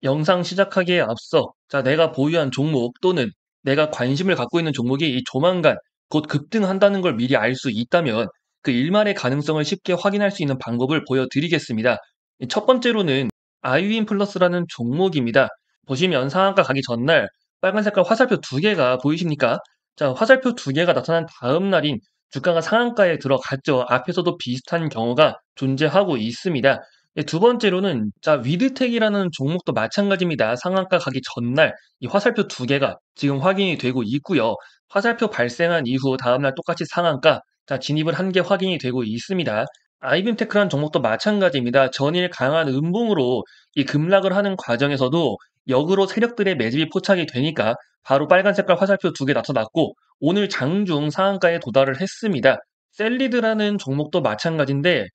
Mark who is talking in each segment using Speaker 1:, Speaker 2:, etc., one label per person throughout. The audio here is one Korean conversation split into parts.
Speaker 1: 영상 시작하기에 앞서 내가 보유한 종목 또는 내가 관심을 갖고 있는 종목이 이 조만간 곧 급등한다는 걸 미리 알 수 있다면 그 일말의 가능성을 쉽게 확인할 수 있는 방법을 보여드리겠습니다. 첫 번째로는 아이윈 플러스라는 종목입니다. 보시면 상한가 가기 전날 빨간 색깔 화살표 두 개가 보이십니까? 화살표 두 개가 나타난 다음 날인 주가가 상한가에 들어갔죠. 앞에서도 비슷한 경우가 존재하고 있습니다. 두 번째로는 위드텍이라는 종목도 마찬가지입니다. 상한가 가기 전날 이 화살표 두 개가 지금 확인이 되고 있고요. 화살표 발생한 이후 다음날 똑같이 상한가 진입을 한 게 확인이 되고 있습니다. 아이빔테크라는 종목도 마찬가지입니다. 전일 강한 음봉으로 이 급락을 하는 과정에서도 역으로 세력들의 매집이 포착이 되니까 바로 빨간 색깔 화살표 두 개 나타났고 오늘 장중 상한가에 도달을 했습니다. 셀리드라는 종목도 마찬가지인데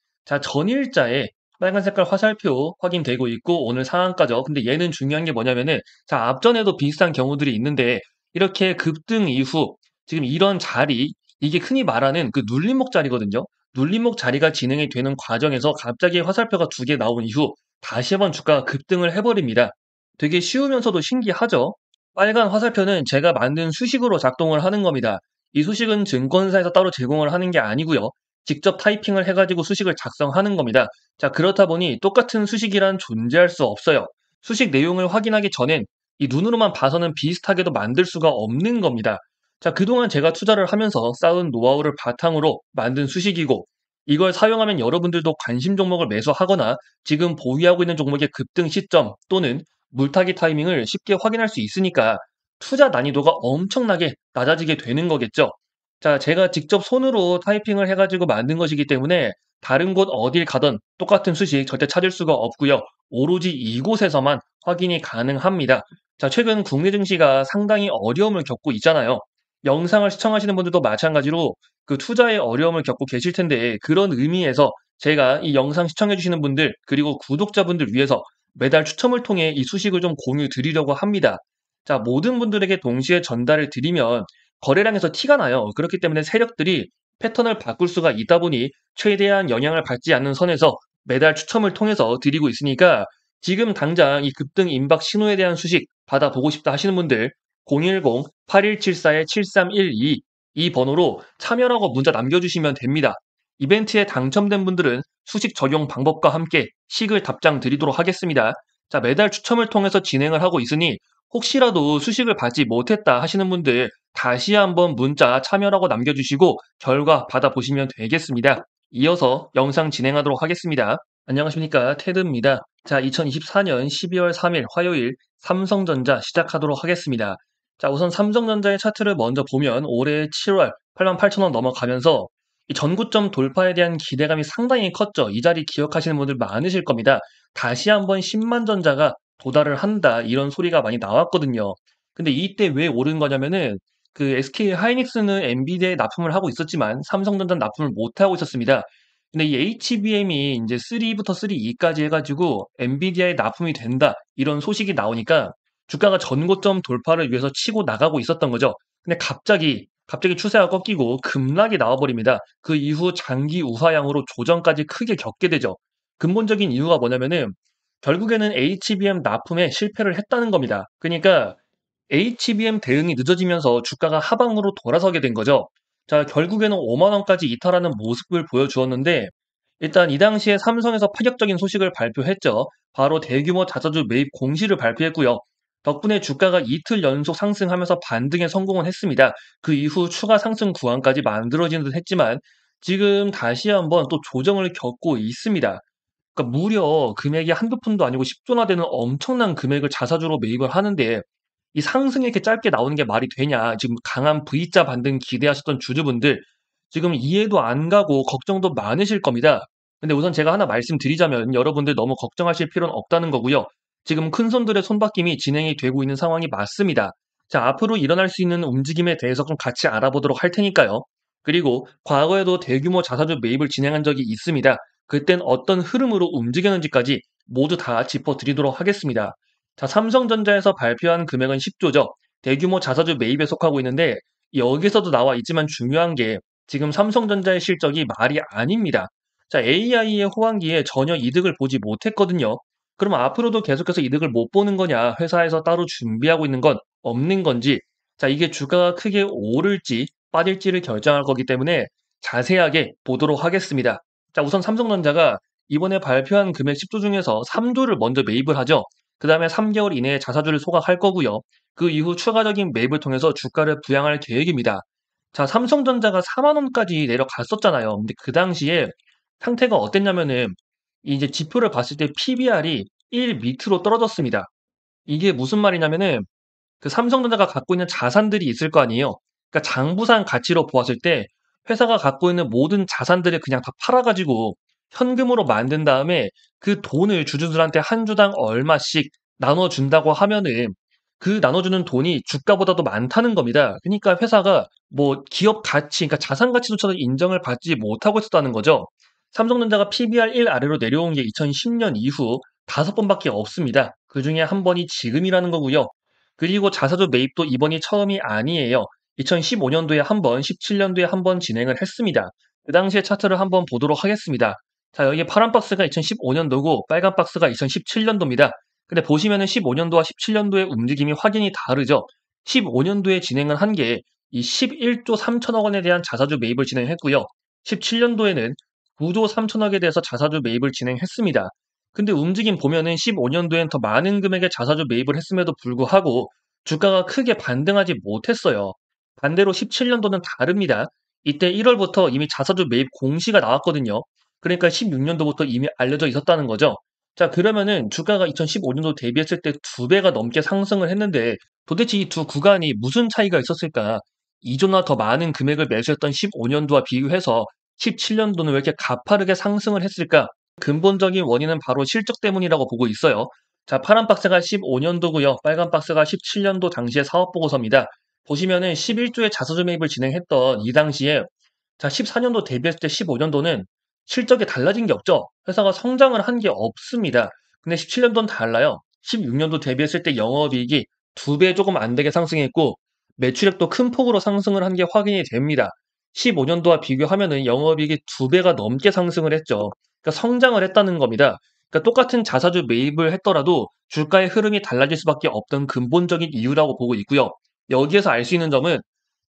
Speaker 1: 전일자에 빨간 색깔 화살표 확인되고 있고 오늘 상한가죠. 근데 얘는 중요한 게 뭐냐면은 앞전에도 비슷한 경우들이 있는데 이렇게 급등 이후 지금 이런 자리 이게 흔히 말하는 그 눌림목 자리거든요. 눌림목 자리가 진행이 되는 과정에서 갑자기 화살표가 두 개 나온 이후 다시 한번 주가가 급등을 해버립니다. 되게 쉬우면서도 신기하죠? 빨간 화살표는 제가 만든 수식으로 작동을 하는 겁니다. 이 수식은 증권사에서 따로 제공을 하는 게 아니고요. 직접 타이핑을 해가지고 수식을 작성하는 겁니다. 그렇다 보니 똑같은 수식이란 존재할 수 없어요. 수식 내용을 확인하기 전엔 이 눈으로만 봐서는 비슷하게도 만들 수가 없는 겁니다. 그동안 제가 투자를 하면서 쌓은 노하우를 바탕으로 만든 수식이고 이걸 사용하면 여러분들도 관심 종목을 매수하거나 지금 보유하고 있는 종목의 급등 시점 또는 물타기 타이밍을 쉽게 확인할 수 있으니까 투자 난이도가 엄청나게 낮아지게 되는 거겠죠. 제가 직접 손으로 타이핑을 해가지고 만든 것이기 때문에 다른 곳 어딜 가든 똑같은 수식 절대 찾을 수가 없고요. 오로지 이곳에서만 확인이 가능합니다. 최근 국내 증시가 상당히 어려움을 겪고 있잖아요. 영상을 시청하시는 분들도 마찬가지로 그 투자에 어려움을 겪고 계실 텐데 그런 의미에서 제가 이 영상 시청해주시는 분들 그리고 구독자분들 위해서 매달 추첨을 통해 이 수식을 좀 공유 드리려고 합니다. 모든 분들에게 동시에 전달을 드리면 거래량에서 티가 나요. 그렇기 때문에 세력들이 패턴을 바꿀 수가 있다 보니 최대한 영향을 받지 않는 선에서 매달 추첨을 통해서 드리고 있으니까 지금 당장 이 급등 임박 신호에 대한 수식 받아보고 싶다 하시는 분들 010-8174-7312 이 번호로 참여라고 문자 남겨주시면 됩니다. 이벤트에 당첨된 분들은 수식 적용 방법과 함께 식을 답장 드리도록 하겠습니다. 매달 추첨을 통해서 진행을 하고 있으니 혹시라도 수식을 받지 못했다 하시는 분들 다시 한번 문자 참여라고 남겨주시고 결과 받아보시면 되겠습니다. 이어서 영상 진행하도록 하겠습니다. 안녕하십니까 테드입니다. 2024년 12월 3일 화요일 삼성전자 시작하도록 하겠습니다. 우선 삼성전자의 차트를 먼저 보면 올해 7월 88,000원 넘어가면서 이 전고점 돌파에 대한 기대감이 상당히 컸죠. 이 자리 기억하시는 분들 많으실 겁니다. 다시 한번 10만 전자가 도달을 한다 이런 소리가 많이 나왔거든요. 근데 이때 왜 오른 거냐면은 그 SK 하이닉스는 엔비디아에 납품을 하고 있었지만 삼성전자는 납품을 못 하고 있었습니다. 근데 이 HBM이 이제 3부터 3E까지 해가지고 엔비디아에 납품이 된다 이런 소식이 나오니까 주가가 전고점 돌파를 위해서 치고 나가고 있었던 거죠. 근데 갑자기 추세가 꺾이고 급락이 나와버립니다. 그 이후 장기 우하향으로 조정까지 크게 겪게 되죠. 근본적인 이유가 뭐냐면은 결국에는 HBM 납품에 실패를 했다는 겁니다. 그러니까 HBM 대응이 늦어지면서 주가가 하방으로 돌아서게 된 거죠. 결국에는 5만 원까지 이탈하는 모습을 보여주었는데 일단 이 당시에 삼성에서 파격적인 소식을 발표했죠. 바로 대규모 자사주 매입 공시를 발표했고요. 덕분에 주가가 이틀 연속 상승하면서 반등에 성공을 했습니다. 그 이후 추가 상승 구간까지 만들어지는 듯 했지만 지금 다시 한번 또 조정을 겪고 있습니다. 그러니까 무려 금액이 한두 푼도 아니고 10조나 되는 엄청난 금액을 자사주로 매입을 하는데 이 상승이 이렇게 짧게 나오는 게 말이 되냐. 지금 강한 V자 반등 기대하셨던 주주분들 지금 이해도 안 가고 걱정도 많으실 겁니다. 근데 우선 제가 하나 말씀드리자면 여러분들 너무 걱정하실 필요는 없다는 거고요. 지금 큰손들의 손바뀜이 진행이 되고 있는 상황이 맞습니다. 앞으로 일어날 수 있는 움직임에 대해서 좀 같이 알아보도록 할 테니까요. 그리고 과거에도 대규모 자사주 매입을 진행한 적이 있습니다. 그땐 어떤 흐름으로 움직였는지까지 모두 다 짚어드리도록 하겠습니다. 삼성전자에서 발표한 금액은 10조죠. 대규모 자사주 매입에 속하고 있는데 여기서도 나와 있지만 중요한 게 지금 삼성전자의 실적이 말이 아닙니다. AI의 호황기에 전혀 이득을 보지 못했거든요. 그럼 앞으로도 계속해서 이득을 못 보는 거냐, 회사에서 따로 준비하고 있는 건 없는 건지, 자, 이게 주가가 크게 오를지 빠질지를 결정할 거기 때문에 자세하게 보도록 하겠습니다. 자, 우선 삼성전자가 이번에 발표한 금액 10조 중에서 3조를 먼저 매입을 하죠. 그 다음에 3개월 이내에 자사주를 소각할 거고요. 그 이후 추가적인 매입을 통해서 주가를 부양할 계획입니다. 자, 삼성전자가 4만 원까지 내려갔었잖아요. 근데 그 당시에 상태가 어땠냐면은 이제 지표를 봤을 때 PBR이 1 밑으로 떨어졌습니다. 이게 무슨 말이냐면은 그 삼성전자가 갖고 있는 자산들이 있을 거 아니에요. 그러니까 장부상 가치로 보았을 때 회사가 갖고 있는 모든 자산들을 그냥 다 팔아가지고 현금으로 만든 다음에 그 돈을 주주들한테 한 주당 얼마씩 나눠준다고 하면은 그 나눠주는 돈이 주가보다도 많다는 겁니다. 그러니까 회사가 뭐 기업 가치, 그러니까 자산 가치조차도 인정을 받지 못하고 있었다는 거죠. 삼성전자가 PBR 1 아래로 내려온 게 2010년 이후 5번밖에 없습니다. 그 중에 한 번이 지금이라는 거고요. 그리고 자사주 매입도 이번이 처음이 아니에요. 2015년도에 한 번, 17년도에 한 번 진행을 했습니다. 그 당시의 차트를 한번 보도록 하겠습니다. 자, 여기 파란 박스가 2015년도고 빨간 박스가 2017년도입니다. 근데 보시면은 15년도와 17년도의 움직임이 확연히 다르죠. 15년도에 진행을 한 게 이 11조 3천억 원에 대한 자사주 매입을 진행했고요. 17년도에는 9조 3천억에 대해서 자사주 매입을 진행했습니다. 근데 움직임 보면은 15년도엔 더 많은 금액의 자사주 매입을 했음에도 불구하고 주가가 크게 반등하지 못했어요. 반대로 17년도는 다릅니다. 이때 1월부터 이미 자사주 매입 공시가 나왔거든요. 그러니까 16년도부터 이미 알려져 있었다는 거죠. 자, 그러면은 주가가 2015년도 대비했을 때 2배가 넘게 상승을 했는데 도대체 이 두 구간이 무슨 차이가 있었을까? 2조나 더 많은 금액을 매수했던 15년도와 비교해서 17년도는 왜 이렇게 가파르게 상승을 했을까? 근본적인 원인은 바로 실적 때문이라고 보고 있어요. 자, 파란 박스가 15년도고요. 빨간 박스가 17년도 당시의 사업 보고서입니다. 보시면은 11조의 자사주 매입을 진행했던 이 당시에 자, 14년도 대비했을 때 15년도는 실적이 달라진 게 없죠. 회사가 성장을 한 게 없습니다. 근데 17년도는 달라요. 16년도 대비했을 때 영업이익이 2배 조금 안 되게 상승했고 매출액도 큰 폭으로 상승을 한 게 확인이 됩니다. 15년도와 비교하면은 영업이익이 2배가 넘게 상승을 했죠. 그러니까 성장을 했다는 겁니다. 그러니까 똑같은 자사주 매입을 했더라도 주가의 흐름이 달라질 수밖에 없던 근본적인 이유라고 보고 있고요. 여기에서 알 수 있는 점은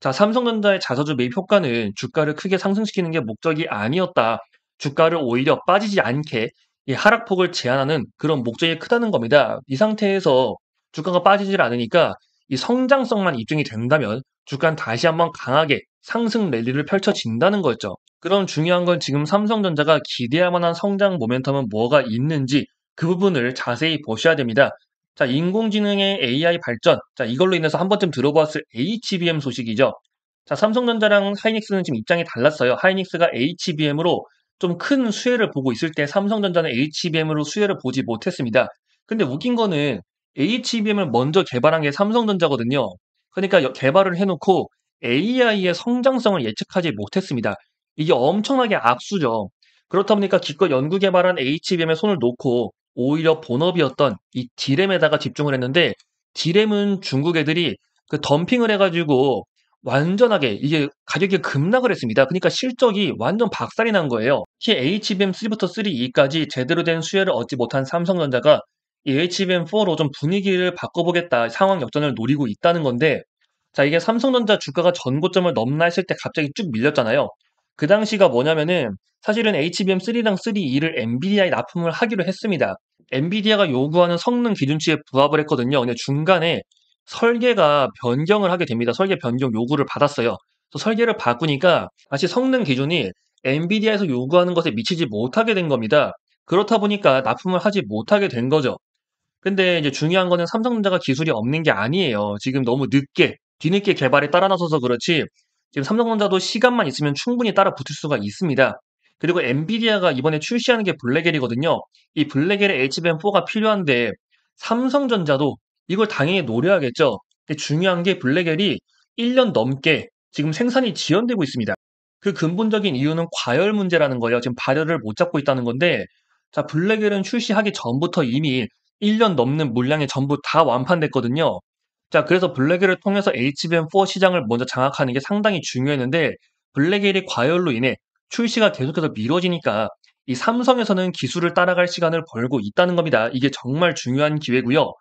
Speaker 1: 자, 삼성전자의 자사주 매입 효과는 주가를 크게 상승시키는 게 목적이 아니었다. 주가를 오히려 빠지지 않게 이 하락폭을 제한하는 그런 목적이 크다는 겁니다. 이 상태에서 주가가 빠지질 않으니까 이 성장성만 입증이 된다면 주가는 다시 한번 강하게 상승 랠리를 펼쳐진다는 거죠. 그럼 중요한 건 지금 삼성전자가 기대할 만한 성장 모멘텀은 뭐가 있는지 그 부분을 자세히 보셔야 됩니다. 자, 인공지능의 AI 발전. 자, 이걸로 인해서 한 번쯤 들어보았을 HBM 소식이죠. 자, 삼성전자랑 하이닉스는 지금 입장이 달랐어요. 하이닉스가 HBM으로 좀 큰 수혜를 보고 있을 때 삼성전자는 HBM으로 수혜를 보지 못했습니다. 근데 웃긴 거는 HBM을 먼저 개발한 게 삼성전자거든요. 그러니까 개발을 해놓고 AI의 성장성을 예측하지 못했습니다. 이게 엄청나게 악수죠. 그렇다 보니까 기껏 연구 개발한 HBM에 손을 놓고 오히려 본업이었던 이 D램에다가 집중을 했는데 D램은 중국 애들이 그 덤핑을 해가지고 완전하게 이게 가격이 급락을 했습니다. 그러니까 실적이 완전 박살이 난 거예요. 특히 HBM3부터 3E까지 제대로 된 수혜를 얻지 못한 삼성전자가 이 HBM4로 좀 분위기를 바꿔보겠다 상황 역전을 노리고 있다는 건데 자, 이게 삼성전자 주가가 전고점을 넘나 했을 때 갑자기 쭉 밀렸잖아요. 그 당시가 뭐냐면은 사실은 HBM3랑 3E를 엔비디아에 납품을 하기로 했습니다. 엔비디아가 요구하는 성능 기준치에 부합을 했거든요. 근데 중간에 설계가 변경을 하게 됩니다. 설계 변경 요구를 받았어요. 그래서 설계를 바꾸니까 다시 성능 기준이 엔비디아에서 요구하는 것에 미치지 못하게 된 겁니다. 그렇다 보니까 납품을 하지 못하게 된 거죠. 근데 이제 중요한 거는 삼성전자가 기술이 없는 게 아니에요. 지금 너무 늦게, 뒤늦게 개발에 따라 나서서 그렇지, 지금 삼성전자도 시간만 있으면 충분히 따라 붙을 수가 있습니다. 그리고 엔비디아가 이번에 출시하는 게 블랙엘이거든요. 이 블랙엘의 HBM4가 필요한데, 삼성전자도 이걸 당연히 노려야겠죠. 근데 중요한 게 블랙엘이 1년 넘게 지금 생산이 지연되고 있습니다. 그 근본적인 이유는 과열 문제라는 거예요. 지금 발열을 못 잡고 있다는 건데, 자, 블랙엘은 출시하기 전부터 이미 1년 넘는 물량이 전부 다 완판됐거든요. 자, 그래서 블랙엘을 통해서 HBM4 시장을 먼저 장악하는 게 상당히 중요했는데 블랙엘이 과열로 인해 출시가 계속해서 미뤄지니까 이 삼성에서는 기술을 따라갈 시간을 벌고 있다는 겁니다. 이게 정말 중요한 기회고요.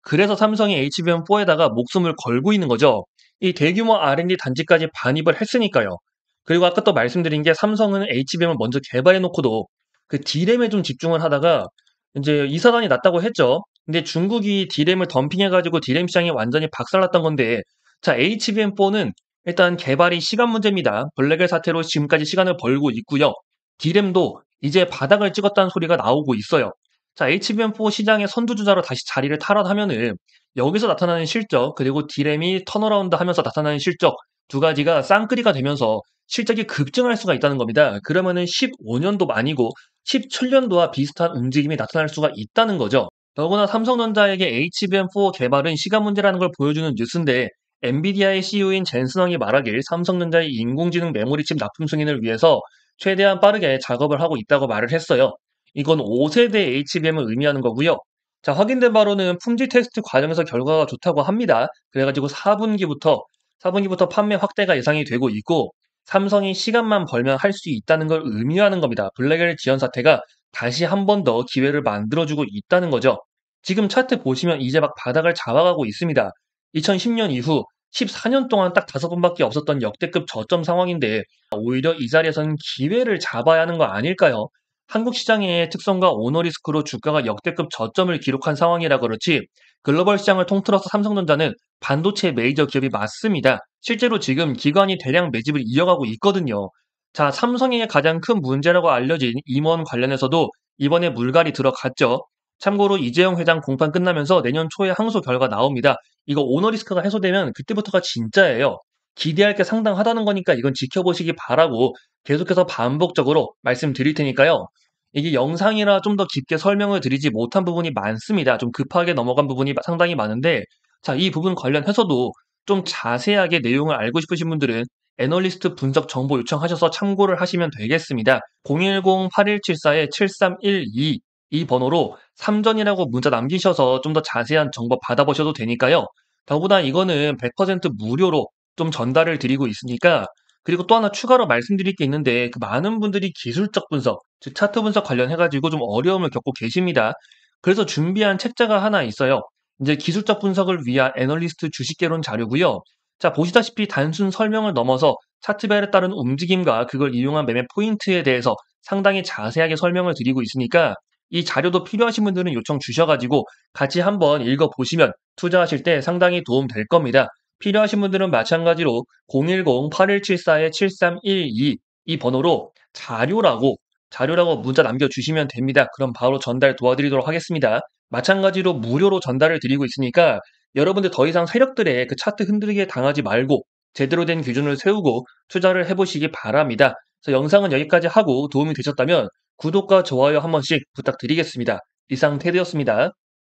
Speaker 1: 그래서 삼성이 HBM4에다가 목숨을 걸고 있는 거죠. 이 대규모 R&D 단지까지 반입을 했으니까요. 그리고 아까 또 말씀드린 게 삼성은 HBM을 먼저 개발해 놓고도 그 D램에 좀 집중을 하다가 이제 이사단이 났다고 했죠. 근데 중국이 D램을 덤핑해가지고 D램 시장이 완전히 박살났던 건데, 자, HBM4는 일단 개발이 시간 문제입니다. 블랙엘 사태로 지금까지 시간을 벌고 있고요. D램도 이제 바닥을 찍었다는 소리가 나오고 있어요. 자, HBM4 시장의 선두주자로 다시 자리를 탈환하면은 여기서 나타나는 실적, 그리고 D램이 턴어라운드 하면서 나타나는 실적 두 가지가 쌍끌이가 되면서 실적이 급증할 수가 있다는 겁니다. 그러면은 15년도 아니고 17년도와 비슷한 움직임이 나타날 수가 있다는 거죠. 더구나 삼성전자에게 HBM4 개발은 시간 문제라는 걸 보여주는 뉴스인데, 엔비디아의 CEO인 젠슨왕이 말하길 삼성전자의 인공지능 메모리칩 납품 승인을 위해서 최대한 빠르게 작업을 하고 있다고 말을 했어요. 이건 5세대 HBM을 의미하는 거고요. 자, 확인된 바로는 품질 테스트 과정에서 결과가 좋다고 합니다. 그래가지고 4분기부터 판매 확대가 예상이 되고 있고, 삼성이 시간만 벌면 할 수 있다는 걸 의미하는 겁니다. 블랙엘 지연 사태가 다시 한 번 더 기회를 만들어주고 있다는 거죠. 지금 차트 보시면 이제 막 바닥을 잡아가고 있습니다. 2010년 이후 14년 동안 딱 5번밖에 없었던 역대급 저점 상황인데, 오히려 이 자리에서는 기회를 잡아야 하는 거 아닐까요? 한국 시장의 특성과 오너리스크로 주가가 역대급 저점을 기록한 상황이라 그렇지, 글로벌 시장을 통틀어서 삼성전자는 반도체 메이저 기업이 맞습니다. 실제로 지금 기관이 대량 매집을 이어가고 있거든요. 자, 삼성의 가장 큰 문제라고 알려진 임원 관련해서도 이번에 물갈이 들어갔죠. 참고로 이재용 회장 공판 끝나면서 내년 초에 항소 결과 나옵니다. 이거 오너리스크가 해소되면 그때부터가 진짜예요. 기대할 게 상당하다는 거니까 이건 지켜보시기 바라고 계속해서 반복적으로 말씀드릴 테니까요. 이게 영상이라 좀 더 깊게 설명을 드리지 못한 부분이 많습니다. 좀 급하게 넘어간 부분이 상당히 많은데, 자, 이 부분 관련해서도 좀 자세하게 내용을 알고 싶으신 분들은 애널리스트 분석 정보 요청하셔서 참고를 하시면 되겠습니다. 010-8174-7312 이 번호로 삼전이라고 문자 남기셔서 좀 더 자세한 정보 받아보셔도 되니까요. 더구나 이거는 100% 무료로 좀 전달을 드리고 있으니까. 그리고 또 하나 추가로 말씀드릴 게 있는데, 그 많은 분들이 기술적 분석, 즉 차트 분석 관련해가지고 좀 어려움을 겪고 계십니다. 그래서 준비한 책자가 하나 있어요. 이제 기술적 분석을 위한 애널리스트 주식개론 자료고요. 자, 보시다시피 단순 설명을 넘어서 차트별에 따른 움직임과 그걸 이용한 매매 포인트에 대해서 상당히 자세하게 설명을 드리고 있으니까, 이 자료도 필요하신 분들은 요청 주셔가지고 같이 한번 읽어보시면 투자하실 때 상당히 도움 될 겁니다. 필요하신 분들은 마찬가지로 010-8174-7312 이 번호로 자료라고 문자 남겨주시면 됩니다. 그럼 바로 전달 도와드리도록 하겠습니다. 마찬가지로 무료로 전달을 드리고 있으니까 여러분들 더 이상 세력들의 그 차트 흔들리게 당하지 말고 제대로 된 기준을 세우고 투자를 해보시기 바랍니다. 그래서 영상은 여기까지 하고 도움이 되셨다면 구독과 좋아요 한 번씩 부탁드리겠습니다. 이상 테드였습니다.